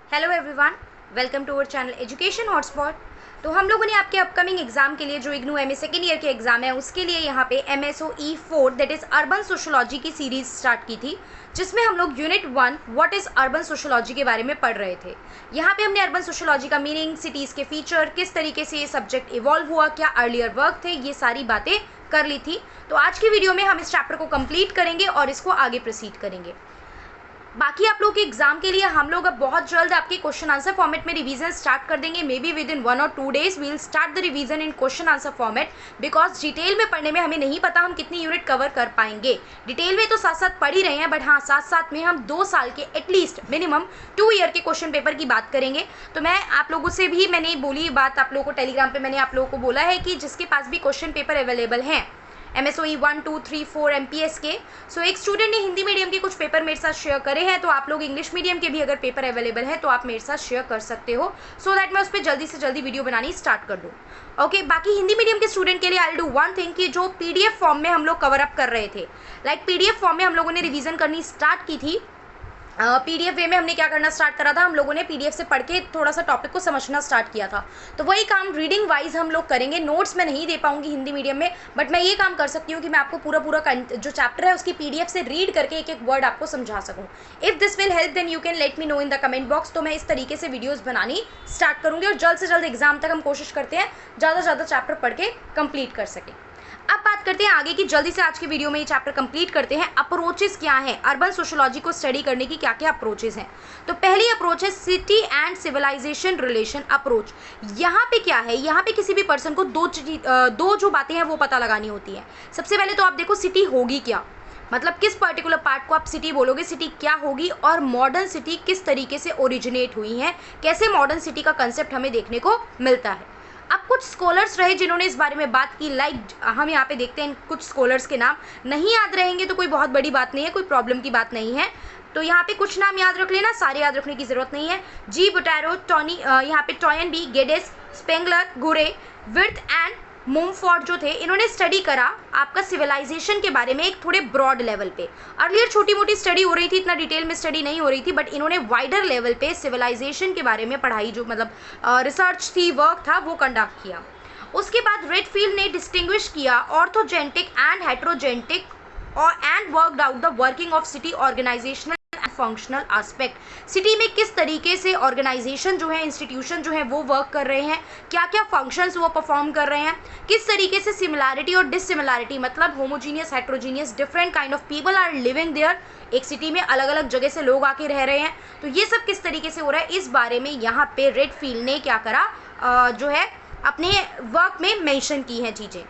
Hello everyone, welcome to our channel education hotspot. तो हम लोगों ने आपके अपकमिंग एग्जाम के लिए जो इग्नू एमए सेकेंड ईयर के एग्जाम है उसके लिए यहाँ पे MSOE 4 that is urban sociology की सीरीज स्टार्ट की थी, जिसमें हम लोग unit 1 what is urban sociology के बारे में पढ़ रहे थे। यहाँ पे हमने अर्बन सोशोलॉजी का मीनिंग, सिटीज़ के फीचर, किस तरीके से ये सब्जेक्ट इवॉल्व हुआ, क्या अर्लियर वर्क थे, ये सारी बातें कर ली थी। तो आज की वीडियो में हम इस चैप्टर को कंप्लीट करेंगे और इसको आगे प्रोसीड करेंगे। बाकी आप लोगों के एग्जाम के लिए हम लोग अब बहुत जल्द आपके क्वेश्चन आंसर फॉर्मेट में रिवीजन स्टार्ट कर देंगे। मे बी विद इन 1 और 2 days we will start the revision in question answer format, because detail में पढ़ने में हमें नहीं पता हम कितनी यूनिट कवर कर पाएंगे। डिटेल में तो साथ साथ पढ़ ही रहे हैं, बट हाँ साथ साथ में हम 2 साल के एटलीस्ट मिनिमम 2 ईयर के क्वेश्चन पेपर की बात करेंगे। तो मैं आप लोगों से भी मैंने बोली बात, आप लोगों को टेलीग्राम पर मैंने आप लोगों को बोला है कि जिसके पास भी क्वेश्चन पेपर अवेलेबल हैं MSOE 1, 2, 3, 4 MPS के, सो एक स्टूडेंट ने हिंदी मीडियम के कुछ पेपर मेरे साथ शेयर करे हैं, तो आप लोग इंग्लिश मीडियम के भी अगर पेपर अवेलेबल है तो आप मेरे साथ शेयर कर सकते हो, सो दैट मैं उस पर जल्दी से जल्दी वीडियो बनानी स्टार्ट कर दूँ। ओके, बाकी हिंदी मीडियम के स्टूडेंट के लिए I will do one thing कि जो PDF फॉर्म में हम लोग कवर अप कर रहे थे, लाइक PDF फॉर्म में हम लोगों ने रिवीजन करनी स्टार्ट की थी। PDF वे में हमने क्या करना स्टार्ट करा था, हम लोगों ने PDF से पढ़ के थोड़ा सा टॉपिक को समझना स्टार्ट किया था। तो वही काम रीडिंग वाइज हम लोग करेंगे। नोट्स मैं नहीं दे पाऊंगी हिंदी मीडियम में, बट मैं ये काम कर सकती हूँ कि मैं आपको पूरा जो चैप्टर है उसकी PDF से रीड करके एक एक वर्ड आपको समझा सकूँ। If this will help then you can let me know in the comment box. तो मैं इस तरीके से वीडियोज़ बनानी स्टार्ट करूँगी और जल्द से जल्द एग्जाम तक हम कोशिश करते हैं ज़्यादा से ज़्यादा चैप्टर पढ़ के कंप्लीट कर सकें। अब बात करते हैं आगे की, जल्दी से आज की वीडियो में ये चैप्टर कंप्लीट करते हैं। अप्रोचेस क्या हैं, अर्बन सोशोलॉजी को स्टडी करने की क्या क्या अप्रोचेस हैं। तो पहली अप्रोच है city and civilization relation approach. यहाँ पे क्या है, यहाँ पे किसी भी पर्सन को दो जो बातें हैं वो पता लगानी होती हैं। सबसे पहले तो आप देखो सिटी होगी क्या, मतलब किस पर्टिकुलर पार्ट को आप सिटी बोलोगे, सिटी क्या होगी, और मॉडर्न सिटी किस तरीके से ओरिजिनेट हुई है, कैसे मॉडर्न सिटी का कंसेप्ट हमें देखने को मिलता है। अब कुछ स्कॉलर्स रहे जिन्होंने इस बारे में बात की, लाइक हम यहाँ पे देखते हैं कुछ स्कॉलर्स के नाम नहीं याद रहेंगे तो कोई बहुत बड़ी बात नहीं है, कोई प्रॉब्लम की बात नहीं है। तो यहाँ पे कुछ नाम याद रख लेना, सारे याद रखने की जरूरत नहीं है। जी बुटारो, टॉनी, यहाँ पे टॉयनबी, गेडेस, स्पेंगलर, गुरे, विर्थ एंड मोमफोर्ड जो थे, इन्होंने स्टडी करा आपका सिविलाइजेशन के बारे में एक थोड़े ब्रॉड लेवल पे। अर्लियर छोटी मोटी स्टडी हो रही थी, इतना डिटेल में स्टडी नहीं हो रही थी, बट इन्होंने वाइडर लेवल पे सिविलाइजेशन के बारे में पढ़ाई, जो मतलब रिसर्च थी, वर्क था, वो कंडक्ट किया। उसके बाद रेडफील्ड ने डिस्टिंग्विश किया ऑर्थोजेंटिक एंड हेट्रोजेंटिक और and worked out the working of city organizational functional aspect. City में किस तरीके से ऑर्गेनाइजेशन जो है, इंस्टीट्यूशन जो है वो वर्क कर रहे हैं, क्या क्या फंक्शंस वो परफॉर्म कर रहे हैं, किस तरीके से सिमिलैरिटी और डिससिमिलैरिटी, मतलब homogeneous, heterogeneous, different kind of people are living there, एक सिटी में अलग अलग जगह से लोग आके रह रहे हैं, तो ये सब किस तरीके से हो रहा है, इस बारे में यहाँ पे रेडफील्ड ने क्या करा, जो है अपने वर्क में मेंशन की हैं चीज़ें।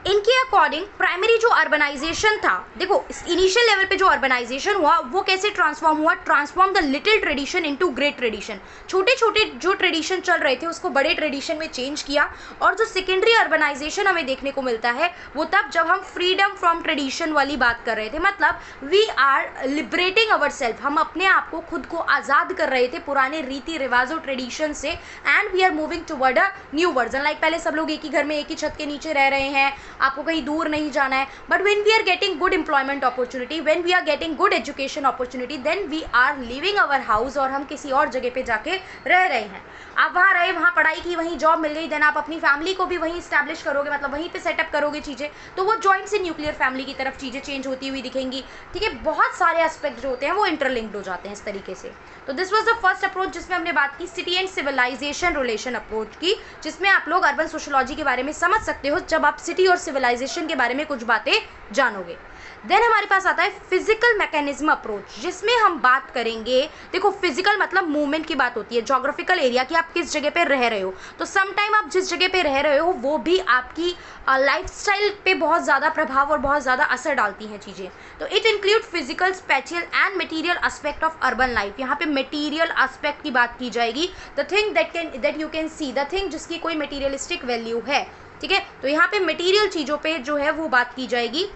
इनके अकॉर्डिंग प्राइमरी जो अर्बनाइजेशन था, देखो इनिशियल लेवल पे जो अर्बनाइजेशन हुआ वो कैसे ट्रांसफॉर्म हुआ, transform the little tradition into great tradition. छोटे छोटे जो ट्रेडिशन चल रहे थे उसको बड़े ट्रेडिशन में चेंज किया। और जो सेकेंडरी अर्बनाइजेशन हमें देखने को मिलता है वो तब जब हम फ्रीडम फ्रॉम ट्रेडिशन वाली बात कर रहे थे, मतलब we are liberating our self, हम अपने आप को, खुद को आज़ाद कर रहे थे पुराने रीति रिवाजों ट्रेडिशन से, and we are moving toward a new version. Like पहले सब लोग एक ही घर में एक ही छत के नीचे रह रहे हैं, आपको कहीं दूर नहीं जाना है, but when we are getting good employment opportunity, when we are getting good education opportunity, then we are living our house, और हम किसी और जगह पे जाके रह रहे हैं। आप वहाँ रहे, वहाँ पढ़ाई की, वहीं जॉब मिल गई, देन आप अपनी फैमिली को भी वहीं इस्टेब्लिश करोगे, मतलब वहीं पे सेटअप करोगे चीज़ें, तो वो जॉइंट से न्यूक्लियर फैमिली की तरफ चीज़ें चेंज होती हुई दिखेंगी। ठीक है, बहुत सारे एस्पेक्ट जो होते हैं वो इंटरलिंक्ड हो जाते हैं इस तरीके से। तो this was the first approach जिसमें हमने बात की city and civilization relation approach की, जिसमें आप लोग अर्बन सोशोलॉजी के बारे में समझ सकते हो जब आप सिटी और सिविलाइजेशन के बारे में कुछ बातें जानोगे। देन हमारे पास आता है फिजिकल मैकेनिज्म अप्रोच, जिसमें हम बात करेंगे, देखो फिजिकल मतलब मूवमेंट की बात होती है, जोग्राफिकल एरिया की आप किस जगह पे रह रहे हो, तो समटाइम आप जिस जगह पे रह रहे हो वो भी आपकी लाइफस्टाइल पे बहुत ज़्यादा प्रभाव और बहुत ज़्यादा असर डालती हैं चीज़ें। तो it include physical, spatial and material aspect of urban life. यहाँ पे मटेरियल एस्पेक्ट की बात की जाएगी, the thing that you can see, the thing जिसकी कोई मटेरियलिस्टिक वैल्यू है। ठीक है, तो यहाँ पे मटेरियल चीज़ों पे जो है वो बात की जाएगी,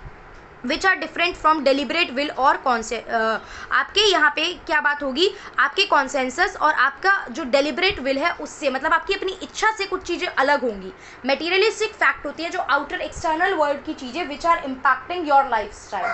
which are different from deliberate will और आपके यहाँ पे क्या बात होगी, आपके कॉन्सेंसस और आपका जो डेलिबरेट विल है उससे, मतलब आपकी अपनी इच्छा से कुछ चीज़ें अलग होंगी। मेटीरियलिस्टिक फैक्ट होती है जो आउटर एक्सटर्नल वर्ल्ड की चीज़ें which are impacting your life style.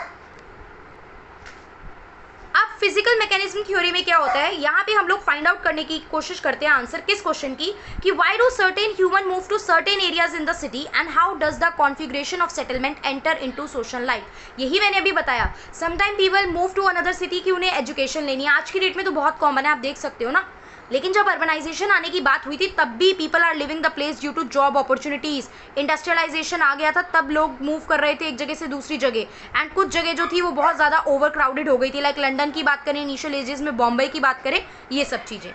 अब फिजिकल मैकेनिज्म थ्योरी में क्या होता है, यहाँ पे हम लोग फाइंड आउट करने की कोशिश करते हैं आंसर किस क्वेश्चन की, कि why do certain human move to certain areas in the city and how does the configuration of settlement enter into social life. यही मैंने अभी बताया, sometime people move to another city कि उन्हें एजुकेशन लेनी है। आज की डेट में तो बहुत कॉमन है, आप देख सकते हो ना, लेकिन जब अर्बनाइजेशन आने की बात हुई थी तब भी people are living the place due to job opportunities. Industrialisation आ गया था तब लोग मूव कर रहे थे एक जगह से दूसरी जगह, एंड कुछ जगह जो थी वो बहुत ज़्यादा ओवर क्राउडेड हो गई थी, लाइक लंदन की बात करें, इनिशियल एजेस में बॉम्बे की बात करें, ये सब चीज़ें।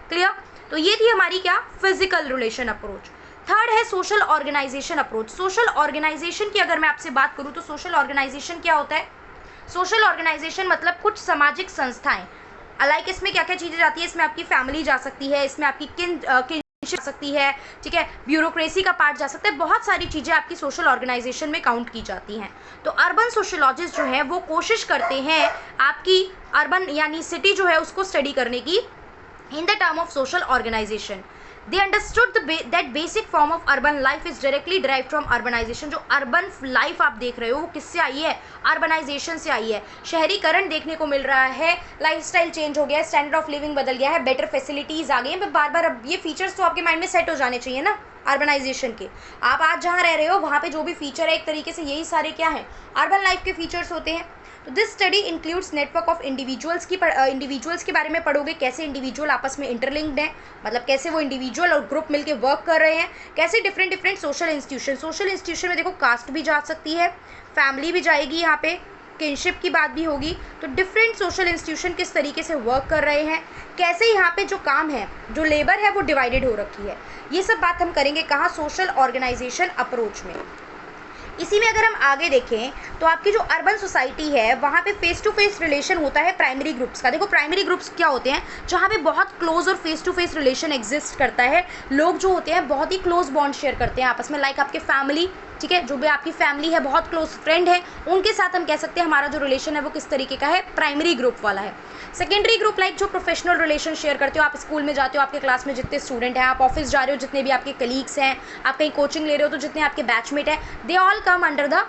क्लियर? तो ये थी हमारी क्या, फिजिकल रिलेशन अप्रोच। थर्ड है social organization approach. Social organization की अगर मैं आपसे बात करूँ तो सोशल ऑर्गेनाइजेशन क्या होता है? सोशल ऑर्गेनाइजेशन मतलब कुछ सामाजिक संस्थाएं, लाइक इसमें क्या क्या चीज़ें जाती है, इसमें आपकी फैमिली जा सकती है, इसमें आपकी किनशिप जा सकती है, ठीक है, ब्यूरोक्रेसी का पार्ट जा सकता है, बहुत सारी चीज़ें आपकी सोशल ऑर्गेनाइजेशन में काउंट की जाती हैं। तो अर्बन सोशोलॉजिस्ट जो हैं वो कोशिश करते हैं आपकी अर्बन यानी सिटी जो है उसको स्टडी करने की in the term of social organization. They understood that basic form of urban life is directly derived from urbanization। जो अर्बन लाइफ आप देख रहे हो वो किससे आई है? अर्बनाइजेशन से आई है। शहरीकरण देखने को मिल रहा है, लाइफस्टाइल चेंज हो गया है, स्टैंडर्ड ऑफ लिविंग बदल गया है, बेटर फैसिलिटीज़ आ गई हैं। बार बार अब ये फीचर्स तो आपके माइंड में सेट हो जाने चाहिए ना अर्बनाइजेशन के। आप आज जहाँ रह रहे हो वहाँ पे जो भी फीचर है एक तरीके से यही सारे क्या हैं, अर्बन लाइफ के फीचर्स होते हैं। तो this study includes network of individuals के बारे में पढ़ोगे, कैसे इंडिविजुअल आपस में इंटरलिंक्ड हैं, मतलब कैसे वो इंडिविजुअल और ग्रुप मिलके वर्क कर रहे हैं, कैसे डिफरेंट सोशल इंस्टीट्यूशन में देखो कास्ट भी जा सकती है, फैमिली भी जाएगी, यहाँ पे किनशिप की बात भी होगी। तो डिफरेंट सोशल इंस्टीट्यूशन किस तरीके से वर्क कर रहे हैं, कैसे यहाँ पे जो काम है, जो लेबर है वो डिवाइडेड हो रखी है, ये सब बात हम करेंगे कहाँ, सोशल ऑर्गेनाइजेशन अप्रोच में। इसी में अगर हम आगे देखें तो आपकी जो अर्बन सोसाइटी है वहाँ पे फेस टू फेस रिलेशन होता है प्राइमरी ग्रुप्स का। देखो प्राइमरी ग्रुप्स क्या होते हैं, जहाँ पे बहुत क्लोज और face to face relation exist करता है, लोग जो होते हैं बहुत ही क्लोज बॉन्ड शेयर करते हैं आपस में, लाइक आपके फैमिली, ठीक है, जो भी आपकी फैमिली है, बहुत क्लोज फ्रेंड है, उनके साथ हम कह सकते हैं हमारा जो रिलेशन है वो किस तरीके का है, प्राइमरी ग्रुप वाला है। सेकेंडरी ग्रुप लाइक जो प्रोफेशनल रिलेशन शेयर करते हो, आप स्कूल में जाते हो, आपके क्लास में जितने स्टूडेंट हैं, आप ऑफिस जा रहे हो, जितने भी आपके कलीग्स हैं, आप कहीं कोचिंग ले रहे हो तो जितने आपके बैचमेट हैं, they all come under the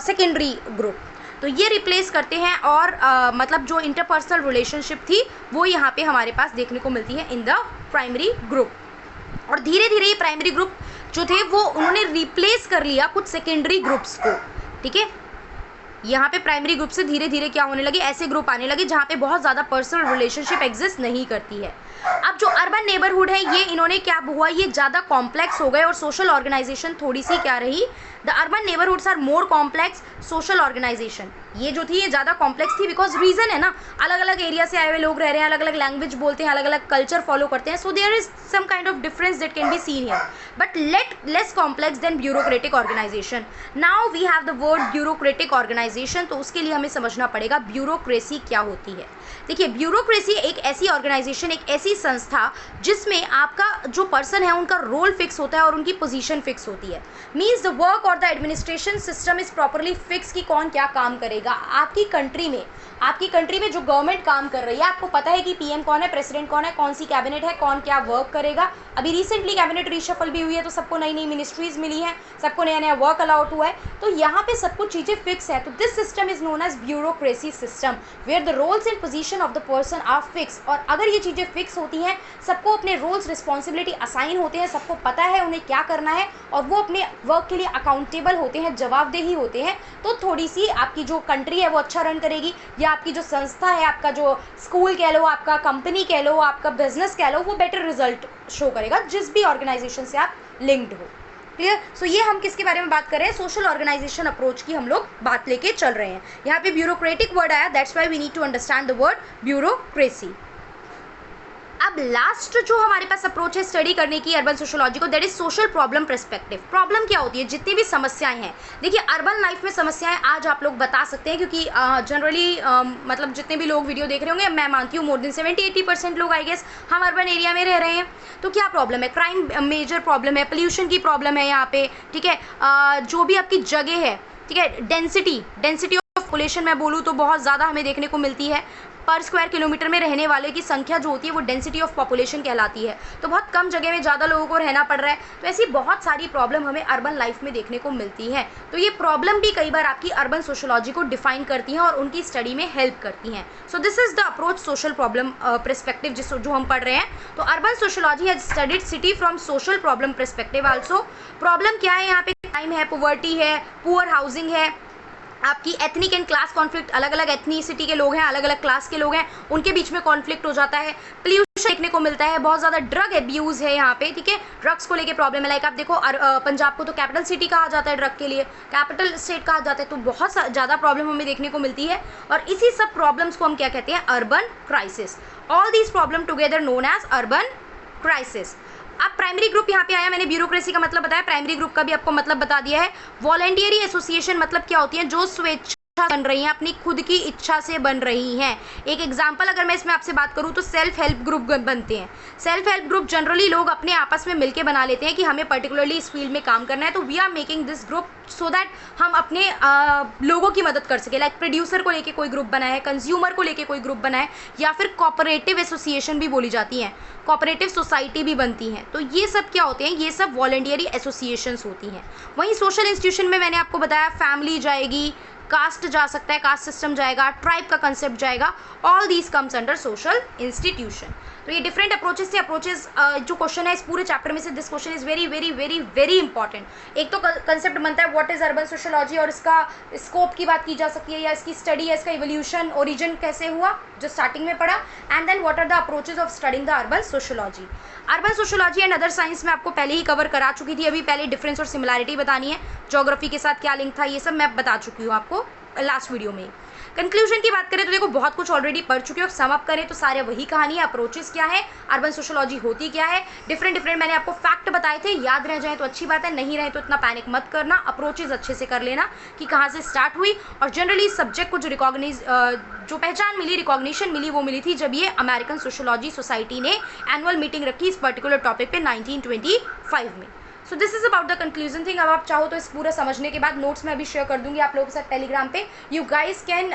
secondary group. तो ये रिप्लेस करते हैं और मतलब जो इंटरपर्सनल रिलेशनशिप थी वो यहाँ पे हमारे पास देखने को मिलती है इन द प्राइमरी ग्रुप। और धीरे धीरे ये प्राइमरी ग्रुप जो थे वो उन्होंने रिप्लेस कर लिया कुछ सेकेंडरी ग्रुप्स को, ठीक है। यहाँ पे प्राइमरी ग्रुप से धीरे धीरे क्या होने लगे, ऐसे ग्रुप आने लगे जहाँ पे बहुत ज़्यादा पर्सनल रिलेशनशिप एग्जिस्ट नहीं करती है। अब जो अर्बन नेबरहुड है ये इन्होंने क्या हुआ, ये ज़्यादा कॉम्प्लेक्स हो गए और सोशल ऑर्गेनाइजेशन थोड़ी सी क्या रही, the urban neighbourhoods are more complex, social organization ये जो थी ये ज़्यादा कॉम्प्लेक्स थी, बिकॉज रीज़न है ना, अलग अलग एरिया से आए हुए लोग रह रहे हैं, अलग अलग लैंग्वेज बोलते हैं, अलग अलग कल्चर फॉलो करते हैं, so there is some kind of difference that can be seen here, but less complex than bureaucratic organization. Now we have the word bureaucratic organization, तो उसके लिए हमें समझना पड़ेगा ब्यूरोक्रेसी क्या होती है। देखिए ब्यूरोक्रेसी एक ऐसी ऑर्गेनाइजेशन, एक ऐसी संस्था जिसमें आपका जो पर्सन है उनका रोल फिक्स होता है और उनकी पोजीशन फिक्स होती है। मींस द वर्क और the administration system is properly fix कि कौन क्या काम करेगा। आपकी कंट्री में जो गवर्नमेंट काम कर रही है, आपको पता है कि पीएम कौन है, प्रेसिडेंट कौन है, कौन सी कैबिनेट है, कौन क्या वर्क करेगा। अभी रिसेंटली कैबिनेट रिशफल भी हुई है तो सबको नई नई मिनिस्ट्रीज मिली हैं, सबको नया नया वर्क अलाउट हुआ है, तो यहाँ पे सब कुछ चीज़ें फिक्स है। तो this system is known as bureaucracy system where the roles and position of the person are fix. और अगर ये चीज़ें फिक्स होती हैं, सबको अपने रोल्स रिस्पॉन्सिबिलिटी असाइन होते हैं, सबको पता है उन्हें क्या करना है और वो अपने वर्क के लिए अकाउंटेबल होते हैं, जवाबदेही होते हैं, तो थोड़ी सी आपकी जो कंट्री है वो अच्छा रन करेगी, या आपकी जो संस्था है, आपका जो स्कूल कह लो, आपका कंपनी कह लो, आपका बिजनेस कह लो, वो बेटर रिजल्ट शो करेगा जिस भी ऑर्गेनाइजेशन से आप लिंक्ड हो। क्लियर? सो ये हम किसके बारे में बात कर रहे हैं, सोशल ऑर्गेनाइजेशन अप्रोच की हम लोग बात लेके चल रहे हैं। यहाँ पे ब्यूरोक्रेटिक वर्ड आया, that's why we need to understand the word bureaucracy. अब लास्ट जो हमारे पास अप्रोच है स्टडी करने की अर्बन सोशोलॉजी को, that is social problem perspective. Problem क्या होती है, जितनी भी समस्याएं हैं, देखिए अर्बन लाइफ में समस्याएं आज आप लोग बता सकते हैं, क्योंकि जनरली मतलब जितने भी लोग वीडियो देख रहे होंगे, मैं मानती हूँ मोर देन 70-80% लोग आई गेस हम अर्बन एरिया में रह रहे हैं। तो क्या प्रॉब्लम है, क्राइम मेजर प्रॉब्लम है, पोल्यूशन की प्रॉब्लम है यहाँ पे, ठीक है, जो भी आपकी जगह है, ठीक है, डेंसिटी ऑफ पॉपुलेशन मैं बोलूँ तो बहुत ज़्यादा हमें देखने को मिलती है, पर स्क्वायर किलोमीटर में रहने वाले की संख्या जो होती है वो डेंसिटी ऑफ पॉपुलेशन कहलाती है। तो बहुत कम जगह में ज़्यादा लोगों को रहना पड़ रहा है, तो ऐसी बहुत सारी प्रॉब्लम हमें अर्बन लाइफ में देखने को मिलती हैं। तो ये प्रॉब्लम भी कई बार आपकी अर्बन सोशोलॉजी को डिफाइन करती हैं और उनकी स्टडी में हेल्प करती हैं। So this is the approach social problem perspective जो हम पढ़ रहे हैं। तो urban sociology has studied city from social problem perspective also. Problem क्या है यहाँ पे? क्राइम है, पॉवर्टी है, पुअर हाउसिंग है, आपकी एथनिक एंड क्लास कॉन्फ्लिक्ट, अलग अलग एथनिसिटी के लोग हैं, अलग अलग क्लास के लोग हैं, उनके बीच में कॉन्फ्लिक्ट हो जाता है। पोल्यूशन देखने को मिलता है, बहुत ज़्यादा ड्रग एब्यूज़ है यहाँ पे, ठीक है, ड्रग्स को लेके प्रॉब्लम है। लाइक आप देखो पंजाब को तो कैपिटल सिटी कहा जाता है, ड्रग के लिए कैपिटल स्टेट कहा जाता है, तो बहुत ज़्यादा प्रॉब्लम हमें देखने को मिलती है। और इसी सब प्रॉब्लम्स को हम क्या कहते हैं? Urban crisis. All these problem together known as urban crisis. अब प्राइमरी ग्रुप यहाँ पे आया, मैंने ब्यूरोक्रेसी का मतलब बताया, प्राइमरी ग्रुप का भी आपको मतलब बता दिया है। वॉलंटियरी एसोसिएशन मतलब क्या होती है? जो स्वेच्छा बन रही हैं, अपनी खुद की इच्छा से बन रही हैं। एक एग्जांपल अगर मैं इसमें आपसे बात करूं तो सेल्फ हेल्प ग्रुप बनते हैं। सेल्फ हेल्प ग्रुप जनरली लोग अपने आपस में मिलके बना लेते हैं कि हमें पर्टिकुलरली इस फील्ड में काम करना है, तो we are making this group so that हम अपने लोगों की मदद कर सके। लाइक प्रोड्यूसर को लेके कोई ग्रुप बना है, कंज्यूमर को लेके कोई ग्रुप बना है, या फिर कोऑपरेटिव एसोसिएशन भी बोली जाती हैं, कोऑपरेटिव सोसाइटी भी बनती हैं। तो ये सब क्या होते हैं? ये सब वॉलंटियरी एसोसिएशंस होती हैं। वहीं सोशल इंस्टीट्यूशन में मैंने आपको बताया फैमिली जाएगी, कास्ट जा सकता है, कास्ट सिस्टम जाएगा, ट्राइब का कंसेप्ट जाएगा, all these comes under social institution. तो ये डिफरेंट अप्रोचेस थे। अप्रोचेस जो क्वेश्चन है इस पूरे चैप्टर में से, this question is very very very very important. एक तो कंसेप्ट बनता है व्हाट इज अर्बन सोशोलॉजी, और इसका स्कोप की बात की जा सकती है, या इसकी स्टडी है, इसका इवोल्यूशन, ओरिजिन कैसे हुआ जो स्टार्टिंग में पढ़ा, and then what are the approaches of studying the urban sociology. Urban sociology and other science में आपको पहले ही कवर करा चुकी थी, अभी पहले डिफरेंस और सिमिलैरिटी बतानी है, ज्योग्राफी के साथ क्या लिंक था, ये सब मैं बता चुकी हूँ आपको लास्ट वीडियो में। कंक्लूजन की बात करें तो देखो बहुत कुछ ऑलरेडी पढ़ चुके हो। सम अप करें तो सारे वही कहानी है, अप्रोचेस क्या है, अर्बन सोशोलॉजी होती क्या है, डिफरेंट मैंने आपको फैक्ट बताए थे, याद रह जाए तो अच्छी बात है, नहीं रहे तो इतना पैनिक मत करना, अप्रोचेस अच्छे से कर लेना कि कहाँ से स्टार्ट हुई। और जनरली सब्जेक्ट को जो पहचान मिली, रिकॉग्निशन मिली, वो मिली थी जब ये अमेरिकन सोशोलॉजी सोसाइटी ने एनुअल मीटिंग रखी इस पर्टिकुलर टॉपिक पे 1925 में। So this is about the conclusion thing. अब आप चाहो तो इस पूरा समझने के बाद नोट्स मैं अभी शेयर कर दूंगी आप लोगों के साथ टेलीग्राम पे, you guys can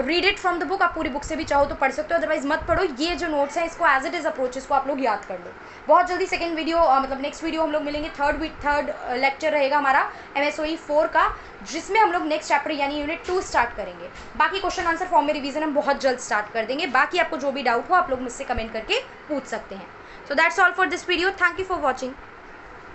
read it from the book. आप पूरी बुक से भी चाहो तो पढ़ सकते हो, अदरवाइज मत पढ़ो। ये जो नोट्स हैं इसको एज इट इज अप्रोचेस को आप लोग याद कर लो। बहुत जल्दी सेकंड वीडियो मतलब नेक्स्ट वीडियो हम लोग मिलेंगे, थर्ड लेक्चर रहेगा हमारा MSOE 4 का, जिसमें हम लोग नेक्स्ट चैप्टर यानी यूनिट 2 स्टार्ट करेंगे। बाकी क्वेश्चन आंसर फॉर्म में रिवीजन हम बहुत जल्द स्टार्ट कर देंगे। बाकी आपको जो भी डाउट हो आप लोग मुझसे कमेंट करके पूछ सकते हैं। So that's all for this video, thank you for watching.